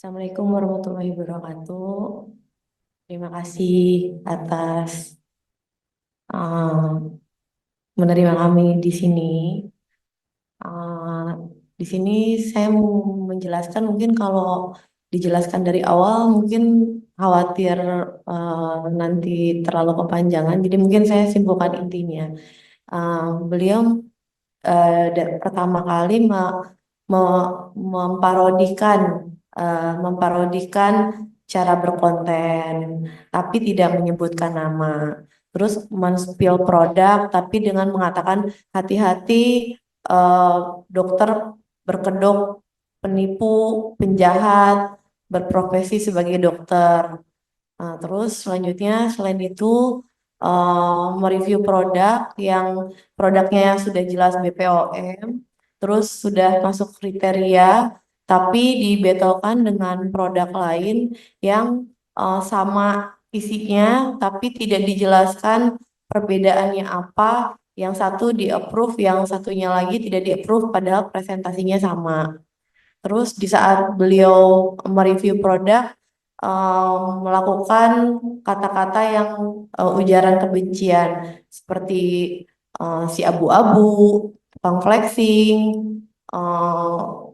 Assalamualaikum warahmatullahi wabarakatuh. Terima kasih atas uh, menerima kami di sini. Uh, di sini saya mau menjelaskan, mungkin kalau dijelaskan dari awal mungkin khawatir nanti terlalu kepanjangan. Jadi mungkin saya simpulkan intinya. Beliau pertama kali memparodikan memparodikan cara berkonten, tapi tidak menyebutkan nama. Terus men-spill produk, tapi dengan mengatakan hati-hati, eh, dokter berkedok penipu, penjahat, berprofesi sebagai dokter. Nah, terus selanjutnya selain itu mereview produknya yang sudah jelas BPOM, terus sudah masuk kriteria, tapi dibetulkan dengan produk lain yang sama isinya, tapi tidak dijelaskan perbedaannya apa. Yang satu di-approve, yang satunya lagi tidak di-approve, padahal presentasinya sama. Terus di saat beliau mereview produk, melakukan kata-kata yang ujaran kebencian seperti si abu-abu, tukang flexing, uh,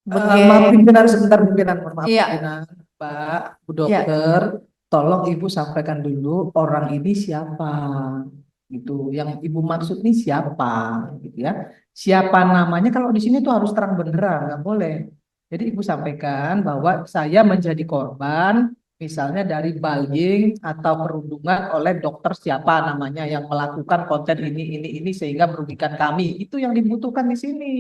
Maaf bege. pimpinan sebentar pimpinan, mohon maaf Iya, pimpinan, Pak, Bu iya. Dokter, tolong Ibu sampaikan dulu orang ini siapa, gitu. Yang Ibu maksud ini siapa, gitu ya. Siapa namanya kalau di sini tuh harus terang benderang, nggak boleh. Jadi Ibu sampaikan bahwa saya menjadi korban, misalnya dari bullying atau perundungan oleh dokter siapa namanya yang melakukan konten ini sehingga merugikan kami. Itu yang dibutuhkan di sini.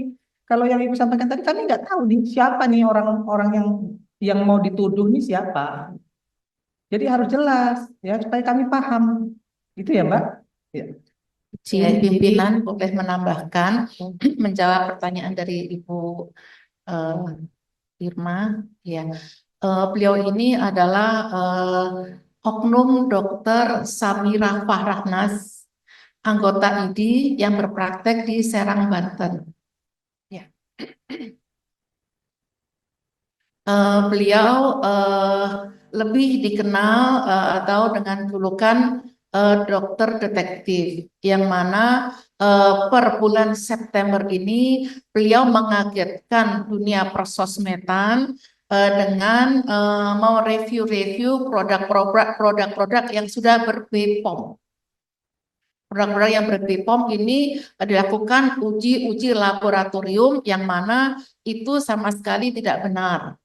Kalau yang Ibu sampaikan tadi kami nggak tahu nih siapa nih orang-orang yang mau dituduh nih siapa. Jadi harus jelas ya supaya kami paham. Itu ya, Mbak? Ya. Izin pimpinan boleh menambahkan menjawab pertanyaan dari Ibu Irma. Ya, beliau ini adalah Oknum Dokter Samira Fahrahnas, anggota ID yang berpraktek di Serang, Banten. Ya. Beliau lebih dikenal atau dengan julukan dokter detektif, yang mana per bulan September ini beliau mengagetkan dunia persosmedan dengan mau review produk-produk yang sudah ber-BPOM. Produk-produk yang ber-BPOM ini dilakukan uji laboratorium yang mana itu sama sekali tidak benar.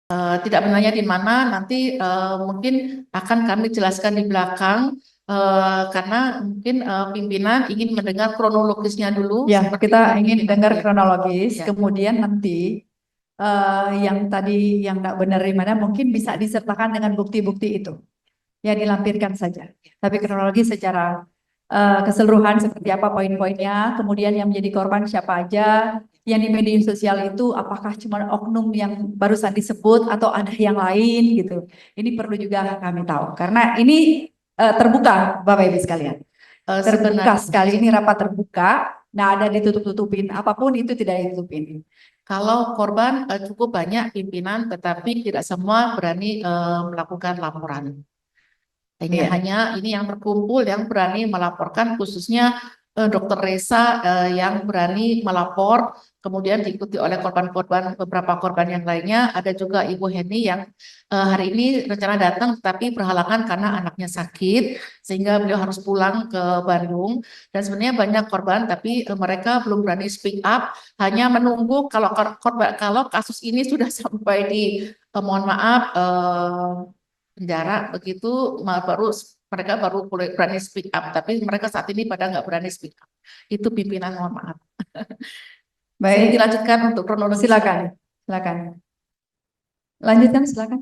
Tidak benarnya di mana nanti mungkin akan kami jelaskan di belakang, karena mungkin pimpinan ingin mendengar kronologisnya dulu. Ya, kita ingin dengar Oke. kronologis, Ya. kemudian nanti yang tadi yang nggak benar di mana mungkin bisa disertakan dengan bukti-bukti itu. Ya, dilampirkan saja. Tapi kronologis secara keseluruhan seperti apa poin-poinnya, kemudian yang menjadi korban siapa aja, yang di media sosial itu apakah cuma oknum yang barusan disebut atau ada yang lain gitu. Ini perlu juga kami tahu karena ini terbuka Bapak Ibu sekalian. Terbuka sekali, ini rapat terbuka. Nah, ada ditutup-tutupin, apapun itu tidak ditutupin. Kalau korban cukup banyak pimpinan, tetapi tidak semua berani melakukan laporan. Hanya ini yang terkumpul yang berani melaporkan, khususnya Dokter Resa yang berani melapor, kemudian diikuti oleh beberapa korban yang lainnya. Ada juga Ibu Heni yang hari ini rencana datang tetapi berhalangan karena anaknya sakit sehingga beliau harus pulang ke Bandung. Dan sebenarnya banyak korban tapi mereka belum berani speak up, hanya menunggu kalau kasus ini sudah sampai di mohon maaf penjara begitu mereka baru berani speak up, tapi mereka saat ini pada nggak berani speak up. Itu pimpinan, mohon maaf. Saya Baik, dilanjutkan untuk kronologi. silakan, silakan. Lanjutkan, silakan.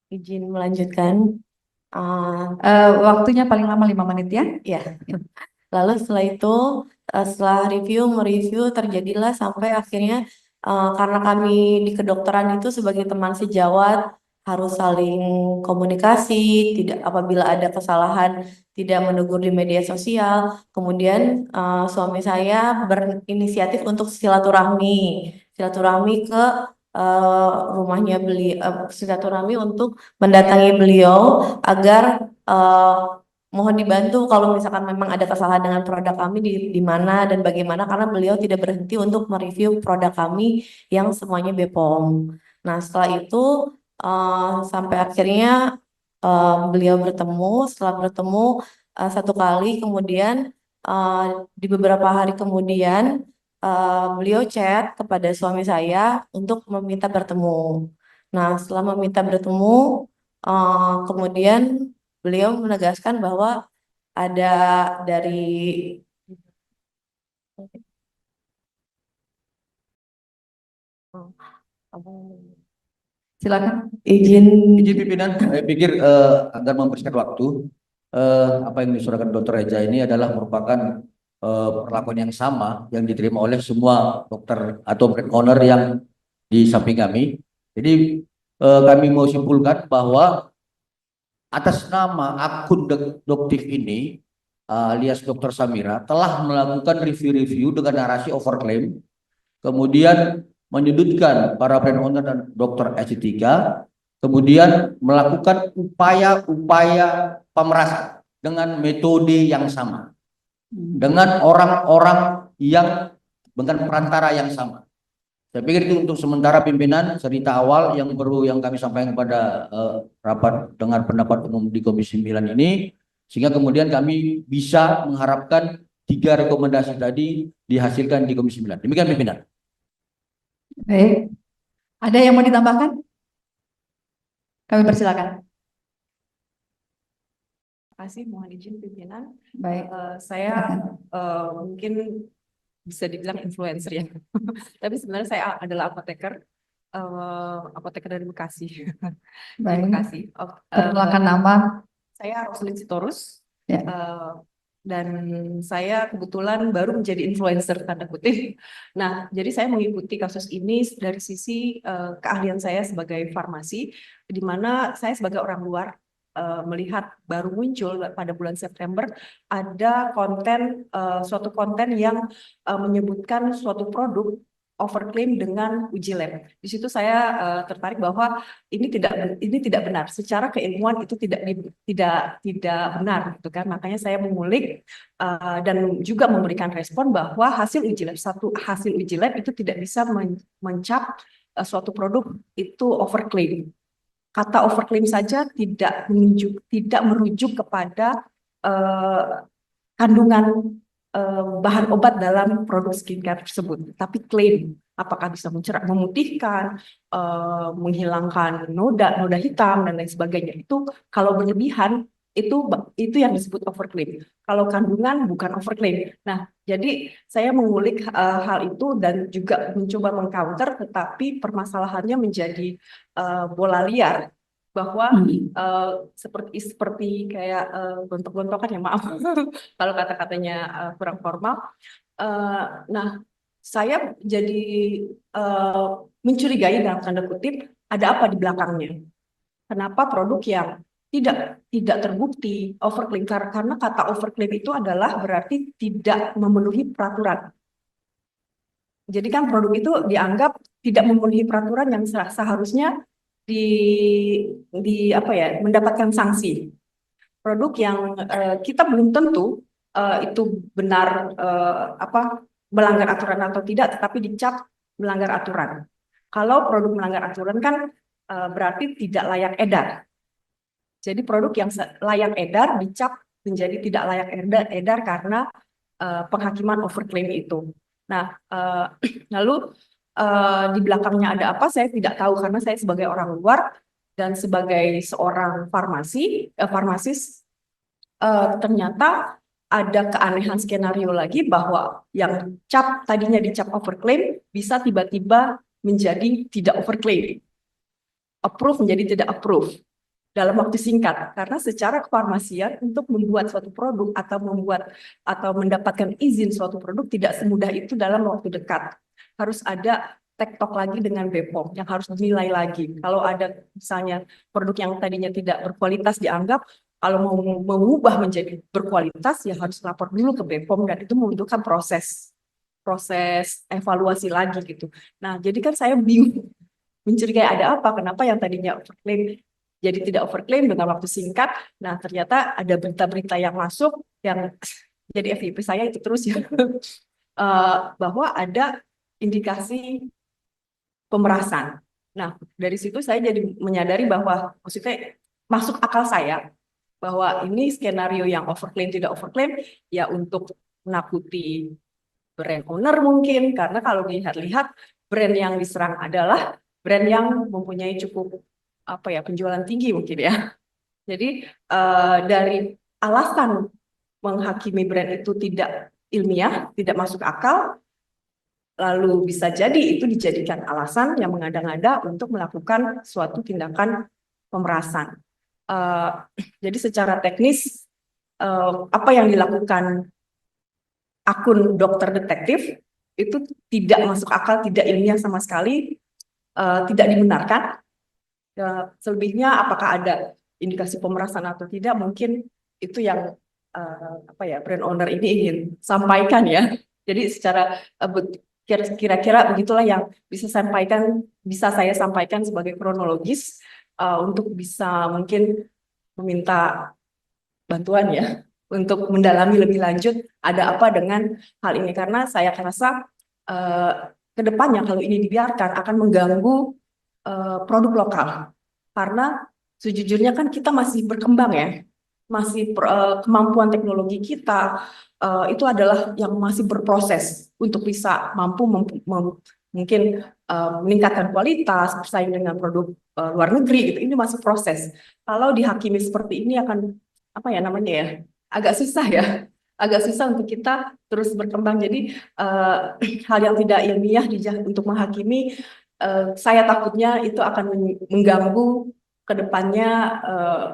Izin melanjutkan. Waktunya paling lama 5 menit ya. Ya. Lalu setelah itu, setelah mereview terjadilah sampai akhirnya karena kami di kedokteran itu sebagai teman sejawat harus saling komunikasi, tidak apabila ada kesalahan tidak menegur di media sosial. Kemudian suami saya berinisiatif untuk silaturahmi ke rumahnya silaturahmi untuk mendatangi beliau agar mohon dibantu kalau misalkan memang ada kesalahan dengan produk kami di mana dan bagaimana, karena beliau tidak berhenti untuk mereview produk kami yang semuanya BPOM. Nah, setelah itu sampai akhirnya beliau bertemu. Setelah bertemu satu kali, kemudian di beberapa hari kemudian beliau chat kepada suami saya untuk meminta bertemu. Nah, setelah meminta bertemu, kemudian beliau menegaskan bahwa ada dari Silakan. izin Izin pimpinan, saya pikir agar mempersingkat waktu, apa yang disampaikan Dr. Reza ini adalah merupakan perlakuan yang sama yang diterima oleh semua dokter atau brand owner yang di samping kami. Jadi kami mau simpulkan bahwa atas nama akun Doktif ini, alias Dr. Samira, telah melakukan review-review dengan narasi overclaim, kemudian menyudutkan para brand owner dan dokter estetika, kemudian melakukan upaya-upaya pemerasan dengan metode yang sama, dengan orang-orang yang dengan perantara yang sama. Saya pikir itu untuk sementara pimpinan cerita awal yang perlu yang kami sampaikan pada rapat dengar pendapat umum di Komisi 9 ini, sehingga kemudian kami bisa mengharapkan 3 rekomendasi tadi dihasilkan di Komisi 9. Demikian pimpinan. Baik. Ada yang mau ditambahkan? Kami persilakan. Terima kasih, mohon izin pimpinan. Baik. Saya mungkin bisa dibilang influencer ya, tapi sebenarnya saya adalah apoteker dari Bekasi. Di Baik. Bekasi. Perkenalkan nama. Saya Roslyn Sitorus. Ya. Dan saya kebetulan baru menjadi influencer tanda kutip. Nah, jadi saya mengikuti kasus ini dari sisi keahlian saya sebagai farmasi, di mana saya sebagai orang luar melihat baru muncul pada bulan September ada suatu konten yang menyebutkan suatu produk overclaim dengan uji lab. Di situ saya tertarik bahwa ini tidak benar. Secara keilmuan itu tidak benar, gitu kan. Makanya saya mengulik dan juga memberikan respon bahwa hasil uji lab itu tidak bisa mencap suatu produk itu overclaim. Kata overclaim saja tidak merujuk kepada kandungan bahan obat dalam produk skincare tersebut, tapi klaim apakah bisa memutihkan, menghilangkan noda hitam dan lain sebagainya. Itu kalau berlebihan itu yang disebut overclaim. Kalau kandungan bukan overclaim. Nah, jadi saya mengulik hal itu dan juga mencoba mengcounter, tetapi permasalahannya menjadi bola liar bahwa seperti kayak gontok-gontokan ya, maaf kalau kata-katanya kurang formal. Nah, saya jadi mencurigai dalam tanda kutip ada apa di belakangnya. Kenapa produk yang tidak terbukti overclaim, karena kata overclaim itu adalah berarti tidak memenuhi peraturan. Jadi kan produk itu dianggap tidak memenuhi peraturan yang seharusnya mendapatkan sanksi. Produk yang kita belum tentu itu benar melanggar aturan atau tidak, tetapi dicap melanggar aturan. Kalau produk melanggar aturan kan berarti tidak layak edar. Jadi produk yang layak edar dicap menjadi tidak layak edar karena penghakiman overclaim itu. Nah, lalu di belakangnya ada apa saya tidak tahu, karena saya sebagai orang luar dan sebagai seorang farmasis ternyata ada keanehan skenario lagi bahwa yang tadinya dicap overclaim bisa tiba-tiba menjadi tidak overclaim, approve menjadi tidak approve dalam waktu singkat, karena secara kefarmasian untuk membuat suatu produk atau mendapatkan izin suatu produk tidak semudah itu dalam waktu dekat. Harus ada tektok lagi dengan BPOM yang harus dinilai lagi. Kalau ada misalnya produk yang tadinya tidak berkualitas dianggap, kalau mau mengubah menjadi berkualitas ya harus lapor dulu ke BPOM dan itu membutuhkan proses evaluasi lagi gitu. Nah, jadi kan saya bingung mencurigai ada apa, kenapa yang tadinya overclaim jadi tidak overclaim dengan waktu singkat. Nah, ternyata ada berita-berita yang masuk yang jadi FYP saya itu terus ya bahwa ada indikasi pemerasan. Nah, dari situ saya jadi menyadari bahwa maksudnya masuk akal saya bahwa ini skenario yang overclaim tidak overclaim ya untuk menakuti brand owner mungkin, karena kalau dilihat-lihat brand yang diserang adalah brand yang mempunyai cukup penjualan tinggi mungkin ya. Jadi dari alasan menghakimi brand itu tidak ilmiah, tidak masuk akal, lalu bisa jadi itu dijadikan alasan yang mengada-ngada untuk melakukan suatu tindakan pemerasan. Jadi secara teknis apa yang dilakukan akun dokter detektif itu tidak masuk akal, tidak ilmiah sama sekali, tidak dibenarkan. Selebihnya apakah ada indikasi pemerasan atau tidak, mungkin itu yang brand owner ini ingin sampaikan ya. Jadi secara kira-kira begitulah yang bisa saya sampaikan sebagai kronologis untuk bisa mungkin meminta bantuan ya untuk mendalami lebih lanjut ada apa dengan hal ini, karena saya rasa ke depannya kalau ini dibiarkan akan mengganggu produk lokal, karena sejujurnya kan kita masih berkembang ya, masih kemampuan teknologi kita itu adalah yang masih berproses untuk bisa mampu mungkin meningkatkan kualitas, bersaing dengan produk luar negeri gitu. Ini masih proses. Kalau dihakimi seperti ini akan agak susah ya, agak susah untuk kita terus berkembang. Jadi hal yang tidak ilmiah untuk menghakimi, saya takutnya itu akan mengganggu ke depannya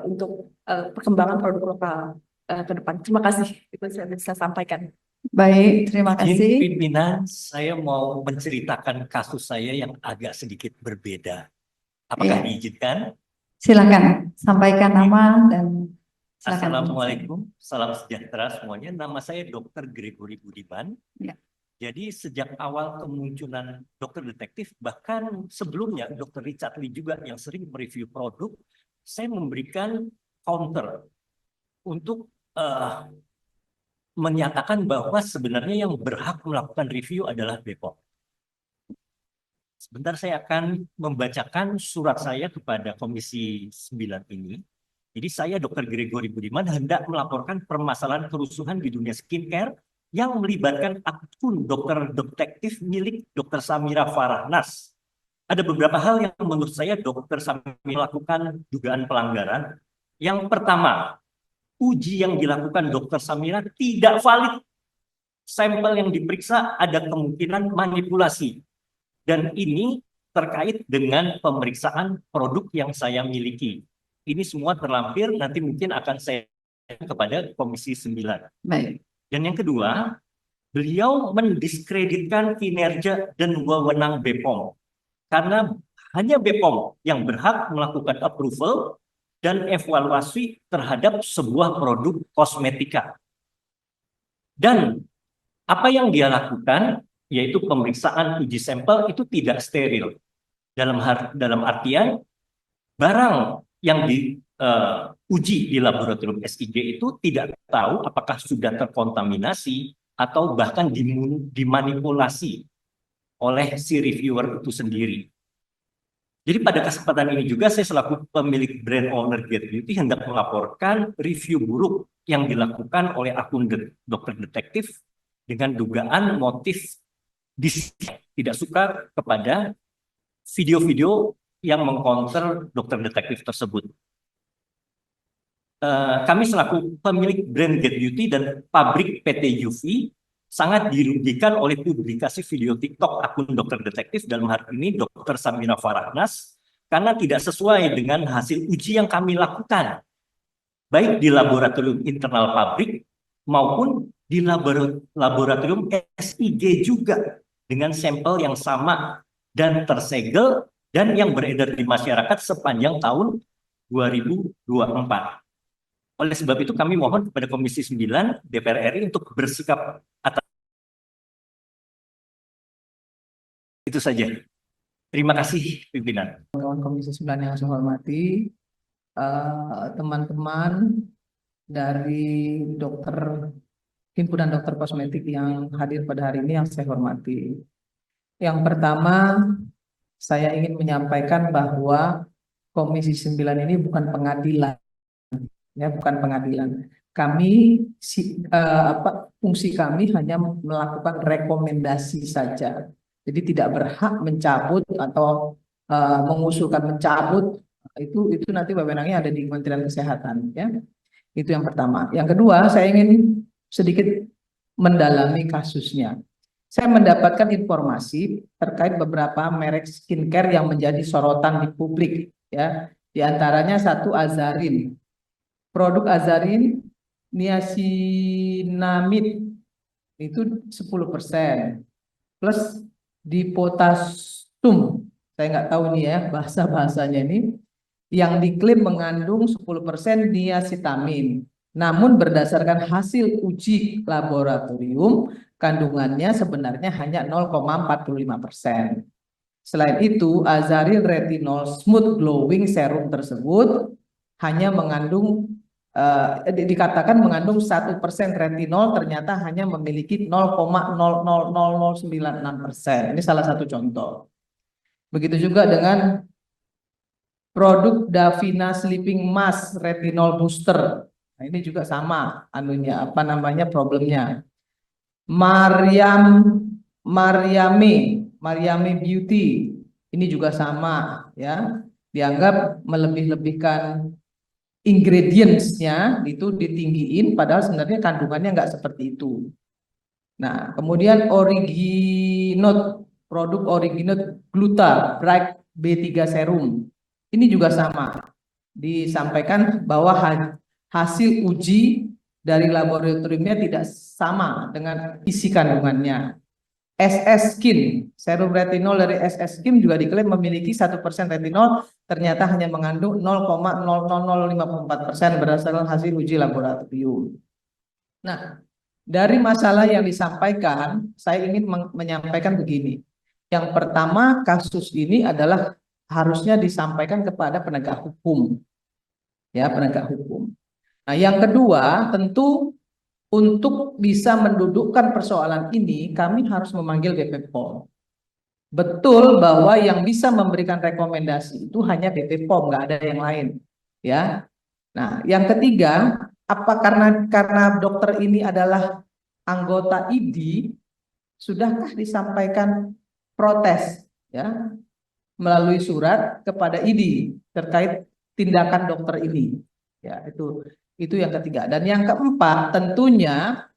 untuk perkembangan produk lokal ke depan. Terima kasih, itu saya bisa sampaikan. Baik, terima Izin kasih. pimpinan, saya mau menceritakan kasus saya yang agak sedikit berbeda. Apakah Iya. diizinkan? Silakan sampaikan nama dan silakan. Assalamualaikum, salam sejahtera semuanya. Nama saya Dr. Gregory Budiman. Ya. Jadi sejak awal kemunculan dokter detektif, bahkan sebelumnya Dr. Richard Lee juga yang sering mereview produk, saya memberikan counter untuk menyatakan bahwa sebenarnya yang berhak melakukan review adalah BPOM. Sebentar saya akan membacakan surat saya kepada Komisi 9 ini. Jadi saya Dr. Gregory Budiman hendak melaporkan permasalahan kerusuhan di dunia skincare yang melibatkan akun dokter detektif milik Dr. Samira Farahnas. Ada beberapa hal yang menurut saya Dr. Samira melakukan dugaan pelanggaran. Yang pertama, uji yang dilakukan Dr. Samira tidak valid. Sampel yang diperiksa ada kemungkinan manipulasi. Dan ini terkait dengan pemeriksaan produk yang saya miliki. Ini semua terlampir, nanti mungkin akan saya kepada Komisi 9. Baik. Dan yang kedua, beliau mendiskreditkan kinerja dan wewenang BPOM. Karena hanya BPOM yang berhak melakukan approval dan evaluasi terhadap sebuah produk kosmetika. Dan apa yang dia lakukan, yaitu pemeriksaan uji sampel itu tidak steril. Dalam artian, barang yang diuji di laboratorium SIG itu tidak tahu apakah sudah terkontaminasi atau bahkan dimanipulasi oleh si reviewer itu sendiri. Jadi pada kesempatan ini juga saya selaku pemilik brand owner Get Beauty hendak melaporkan review buruk yang dilakukan oleh akun dokter detektif dengan dugaan motif tidak suka kepada video-video yang mengcounter dokter detektif tersebut. Kami selaku pemilik brand Get Beauty dan pabrik PT UV sangat dirugikan oleh publikasi video TikTok akun dokter detektif, dalam hal ini Dr. Samira Farahnas, karena tidak sesuai dengan hasil uji yang kami lakukan, baik di laboratorium internal pabrik maupun di laboratorium SIG juga dengan sampel yang sama dan tersegel dan yang beredar di masyarakat sepanjang tahun 2024. Oleh sebab itu kami mohon kepada Komisi 9 DPR RI untuk bersikap atas itu saja. Terima kasih pimpinan. Kawan Komisi 9 yang saya hormati, teman-teman dari Himpunan Dokter Kosmetik yang hadir pada hari ini yang saya hormati. Yang pertama, saya ingin menyampaikan bahwa Komisi 9 ini bukan pengadilan, ya, bukan pengadilan. Fungsi kami hanya melakukan rekomendasi saja. Jadi tidak berhak mencabut atau mengusulkan mencabut, itu nanti wewenangnya ada di Kementerian Kesehatan, ya. Itu yang pertama. Yang kedua, saya ingin sedikit mendalami kasusnya. Saya mendapatkan informasi terkait beberapa merek skincare yang menjadi sorotan di publik, ya. Di antaranya satu Azarin. Produk Azarin niacinamide itu 10% plus dipotasum. Saya nggak tahu nih ya bahasanya ini, yang diklaim mengandung 10% niacitamin. Namun berdasarkan hasil uji laboratorium, kandungannya sebenarnya hanya 0,45%. Selain itu, Azarin Retinol Smooth Glowing Serum tersebut hanya mengandung, dikatakan mengandung 1% retinol, ternyata hanya memiliki 0,000096%. Ini salah satu contoh. Begitu juga dengan produk Davina Sleeping Mask Retinol Booster. Nah, ini juga sama problemnya. Mariame Beauty. Ini juga sama, ya. Dianggap melebih-lebihkan ingredients-nya, itu ditinggiin padahal sebenarnya kandungannya nggak seperti itu. Nah, kemudian produk Originot Gluta Bright B3 Serum. Ini juga sama, disampaikan bahwa hasil uji dari laboratoriumnya tidak sama dengan isi kandungannya. SS Skin, serum retinol dari SS Skin juga diklaim memiliki 1% retinol, ternyata hanya mengandung 0,00054% berdasarkan hasil uji laboratorium. Nah, dari masalah yang disampaikan, saya ingin menyampaikan begini. Yang pertama, kasus ini adalah harusnya disampaikan kepada penegak hukum, ya, penegak hukum. Nah, yang kedua, tentu untuk bisa mendudukkan persoalan ini, kami harus memanggil BP POM. Betul bahwa yang bisa memberikan rekomendasi itu hanya BP POM, nggak ada yang lain, ya. Nah, yang ketiga, karena dokter ini adalah anggota ID, sudahkah disampaikan protes, ya, melalui surat kepada ID terkait tindakan dokter ini, ya, itu yang ketiga. Dan yang keempat, tentunya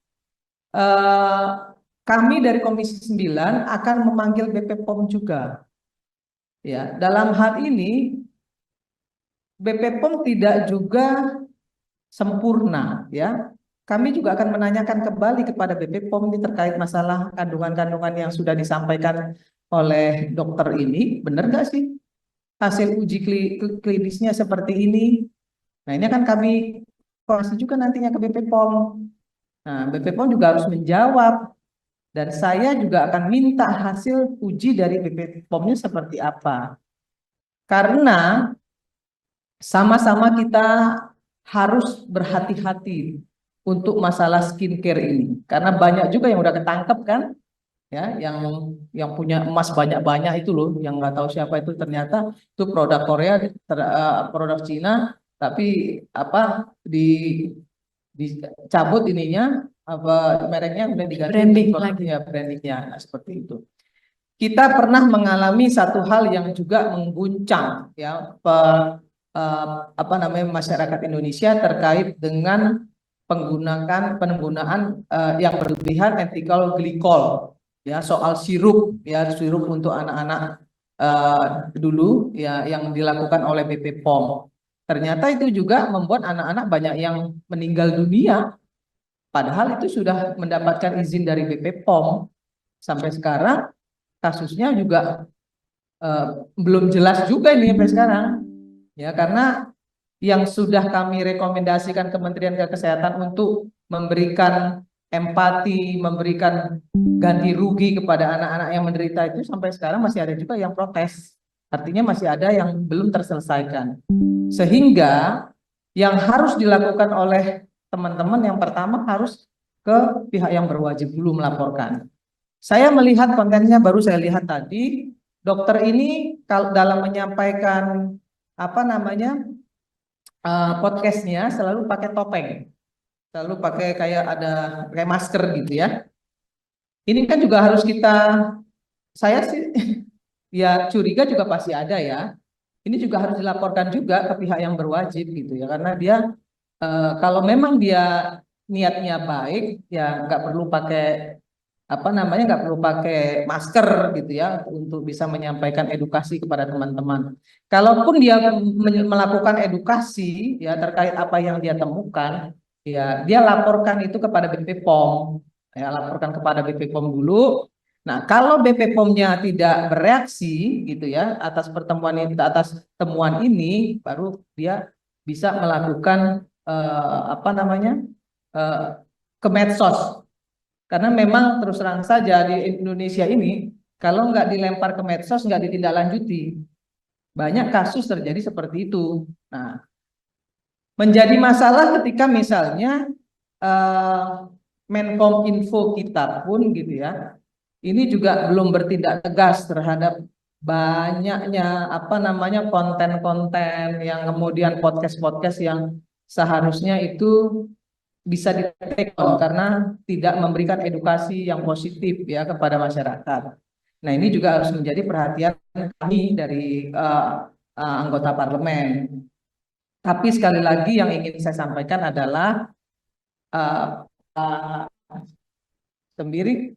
kami dari Komisi 9 akan memanggil BP POM juga, ya. Dalam hal ini BP POM tidak juga sempurna, ya. Kami juga akan menanyakan kembali kepada BP POM ini terkait masalah kandungan-kandungan yang sudah disampaikan oleh dokter ini, benar nggak sih hasil uji klinisnya seperti ini? Nah, ini akan kami koreksi juga nantinya ke BP POM. Nah, BP POM juga harus menjawab, dan saya juga akan minta hasil uji dari BP POM-nya seperti apa. Karena sama-sama kita harus berhati-hati untuk masalah skincare ini, karena banyak juga yang udah ketangkep kan, ya, yang punya emas banyak-banyak itu loh, yang nggak tahu siapa itu, ternyata itu produk Korea, produk Cina, tapi dicabut ininya, mereknya udah diganti Branding lagi. ya, brandingnya. Nah, seperti itu. Kita pernah mengalami satu hal yang juga mengguncang, ya, masyarakat Indonesia terkait dengan penggunaan yang berlebihan ethyl glycol, ya, soal sirup, ya, sirup untuk anak-anak dulu, ya, yang dilakukan oleh BP POM. Ternyata itu juga membuat anak-anak banyak yang meninggal dunia, padahal itu sudah mendapatkan izin dari BP POM. Sampai sekarang kasusnya juga belum jelas juga ini sampai sekarang. Ya, karena yang sudah kami rekomendasikan Kementerian Kesehatan untuk memberikan empati, memberikan ganti rugi kepada anak-anak yang menderita itu sampai sekarang masih ada juga yang protes. Artinya masih ada yang belum terselesaikan. Sehingga yang harus dilakukan oleh teman-teman yang pertama harus ke pihak yang berwajib dulu melaporkan. Saya melihat kontennya baru saya lihat tadi, dokter ini kalau dalam menyampaikan apa namanya podcastnya selalu pakai topeng, selalu pakai kayak ada kayak masker gitu ya. Ini kan juga harus saya sih ya curiga juga pasti ada ya. Ini juga harus dilaporkan juga ke pihak yang berwajib gitu ya, karena dia kalau memang dia niatnya baik ya nggak perlu pakai apa namanya nggak perlu pakai masker gitu ya untuk bisa menyampaikan edukasi kepada teman-teman. Kalaupun dia melakukan edukasi ya terkait apa yang dia temukan, ya dia laporkan itu kepada BP POM, ya laporkan kepada BP POM dulu. Nah, kalau BP POM-nya tidak bereaksi gitu ya atas atas temuan ini, baru dia bisa melakukan apa namanya ke medsos. Karena memang terus terang saja di Indonesia ini, kalau nggak dilempar ke medsos, nggak ditindaklanjuti. Banyak kasus terjadi seperti itu. Nah, menjadi masalah ketika misalnya Menkom Info kita pun gitu ya, ini juga belum bertindak tegas terhadap banyaknya apa namanya konten-konten yang kemudian podcast-podcast yang seharusnya itu bisa di-take on karena tidak memberikan edukasi yang positif ya kepada masyarakat. Nah, ini juga harus menjadi perhatian kami dari anggota parlemen. Tapi sekali lagi yang ingin saya sampaikan adalah sendiri.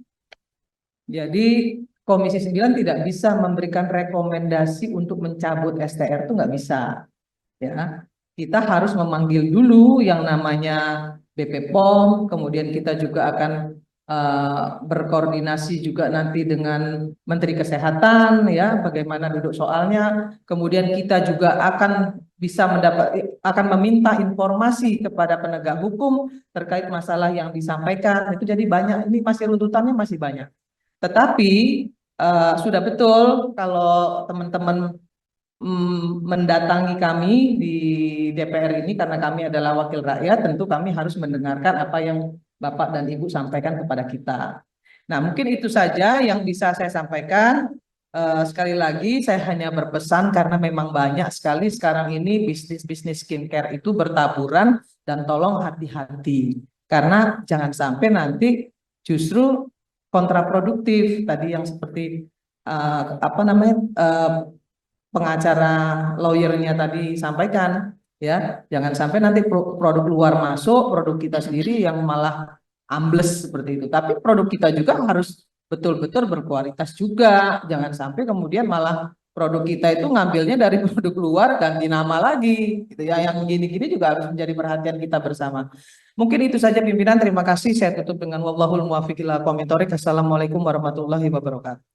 Jadi Komisi 9 tidak bisa memberikan rekomendasi untuk mencabut STR itu nggak bisa. Ya, kita harus memanggil dulu yang namanya BP POM, kemudian kita juga akan berkoordinasi juga nanti dengan Menteri Kesehatan ya, bagaimana duduk soalnya. Kemudian kita juga akan bisa akan meminta informasi kepada penegak hukum terkait masalah yang disampaikan. Itu jadi banyak, ini masih runtutannya masih banyak. Tetapi sudah betul kalau teman-teman mendatangi kami di DPR ini karena kami adalah wakil rakyat, tentu kami harus mendengarkan apa yang Bapak dan Ibu sampaikan kepada kita. Nah, mungkin itu saja yang bisa saya sampaikan. Sekali lagi saya hanya berpesan karena memang banyak sekali sekarang ini bisnis-bisnis skincare itu bertaburan dan tolong hati-hati. Karena jangan sampai nanti justru kontraproduktif tadi yang seperti apa namanya pengacara lawyernya tadi sampaikan ya, jangan sampai nanti produk luar masuk, produk kita sendiri yang malah ambles seperti itu. Tapi produk kita juga harus betul-betul berkualitas juga, jangan sampai kemudian malah produk kita itu ngambilnya dari produk luar ganti nama lagi gitu ya. Yang gini-gini juga harus menjadi perhatian kita bersama. Mungkin itu saja pimpinan, terima kasih. Saya tutup dengan wallahul muwaffiq ila aqwamit thoriq. Assalamualaikum warahmatullahi wabarakatuh.